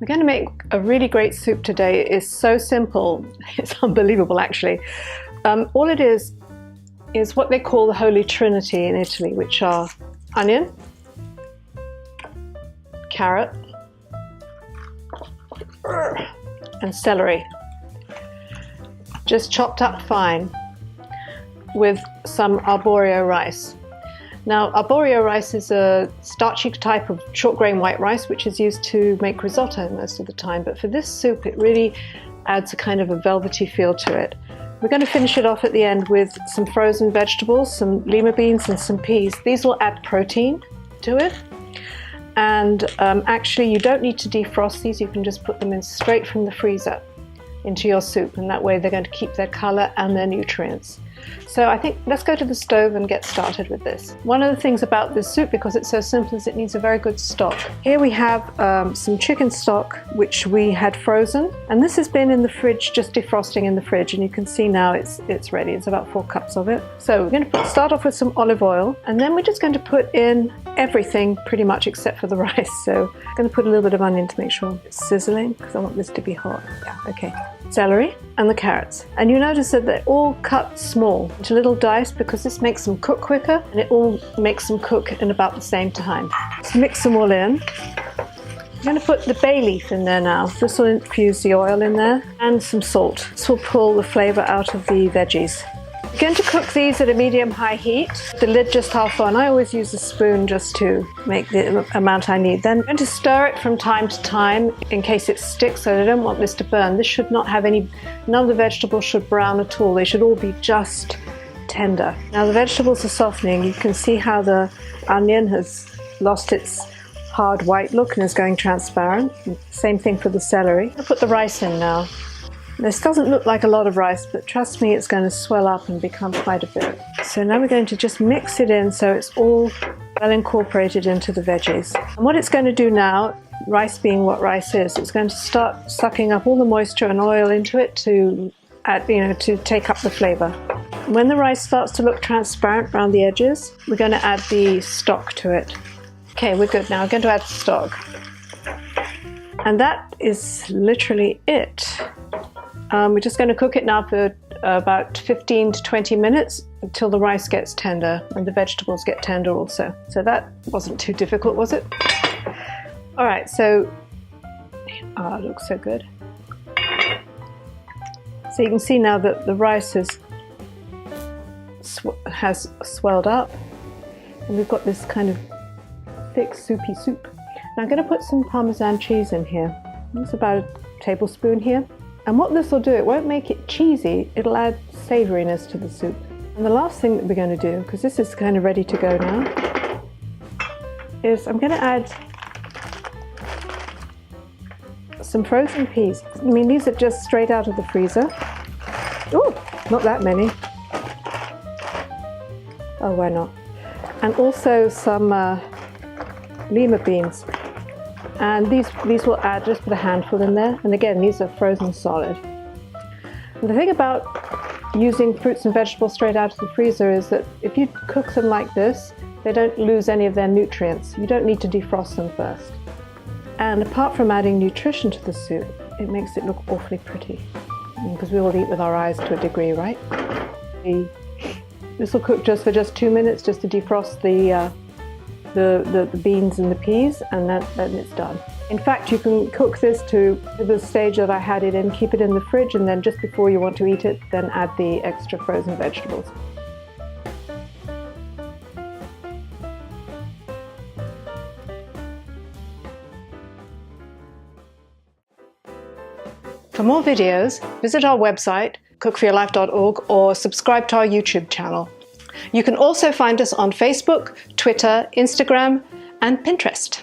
We're going to make a really great soup today. It's so simple, it's unbelievable actually. All it is what they call the Holy Trinity in Italy, which are onion, carrot, and celery. Just chopped up fine with some arborio rice. Now, arborio rice is a starchy type of short grain white rice which is used to make risotto most of the time, but for this soup it really adds a kind of a velvety feel to it. We're going to finish it off at the end with some frozen vegetables, some lima beans and some peas. These will add protein to it, and actually you don't need to defrost these, you can just put them in straight from the freezer into your soup, and that way they're going to keep their colour and their nutrients. So I think let's go to the stove and get started with this. One of the things about this soup, because it's so simple, is it needs a very good stock. Here we have some chicken stock which we had frozen, and this has been in the fridge, just defrosting in the fridge, and you can see now it's ready. It's about 4 cups of it. So we're going to start off with some olive oil, and then we're just going to put in everything pretty much except for the rice. So I'm going to put a little bit of onion to make sure it's sizzling, because I want this to be hot. Yeah, okay. Celery and the carrots, and you notice that they're all cut small into little dice because this makes them cook quicker, and it all makes them cook in about the same time. Let's mix them all in. I'm going to put the bay leaf in there now. This will infuse the oil in there, and some salt. This will pull the flavor out of the veggies. I'm going to cook these at a medium-high heat, the lid just half on. I always use a spoon just to make the amount I need. Then I'm going to stir it from time to time in case it sticks, so I don't want this to burn. This should not have any, none of the vegetables should brown at all. They should all be just tender. Now the vegetables are softening. You can see how the onion has lost its hard white look and is going transparent. Same thing for the celery. I'll put the rice in now. This doesn't look like a lot of rice, but trust me, it's going to swell up and become quite a bit. So now we're going to just mix it in so it's all well incorporated into the veggies. And what it's going to do now, rice being what rice is, it's going to start sucking up all the moisture and oil into it to add, to take up the flavor. When the rice starts to look transparent around the edges, we're going to add the stock to it. Okay, we're good now. I'm going to add the stock. And that is literally it. We're just going to cook it now for about 15 to 20 minutes until the rice gets tender and the vegetables get tender also. So that wasn't too difficult, was it? All right, so, oh, it looks so good. So you can see now that the rice has swelled up, and we've got this kind of thick soupy soup. Now I'm going to put some Parmesan cheese in here. It's about a tablespoon here. And what this will do, it won't make it cheesy, it'll add savouriness to the soup. And the last thing that we're going to do, because this is kind of ready to go now, is I'm going to add some frozen peas. I mean, these are just straight out of the freezer. Oh, not that many. Oh, why not? And also some lima beans. And these will add, just put a handful in there. And again, these are frozen solid. And the thing about using fruits and vegetables straight out of the freezer is that if you cook them like this, they don't lose any of their nutrients. You don't need to defrost them first. And apart from adding nutrition to the soup, it makes it look awfully pretty. Because we all eat with our eyes to a degree, right? This will cook just for 2 minutes, just to defrost the beans and the peas, and then it's done. In fact, you can cook this to the stage that I had it in, keep it in the fridge, and then just before you want to eat it, then add the extra frozen vegetables. For more videos, visit our website, cookforyourlife.org, or subscribe to our YouTube channel. You can also find us on Facebook, Twitter, Instagram, and Pinterest.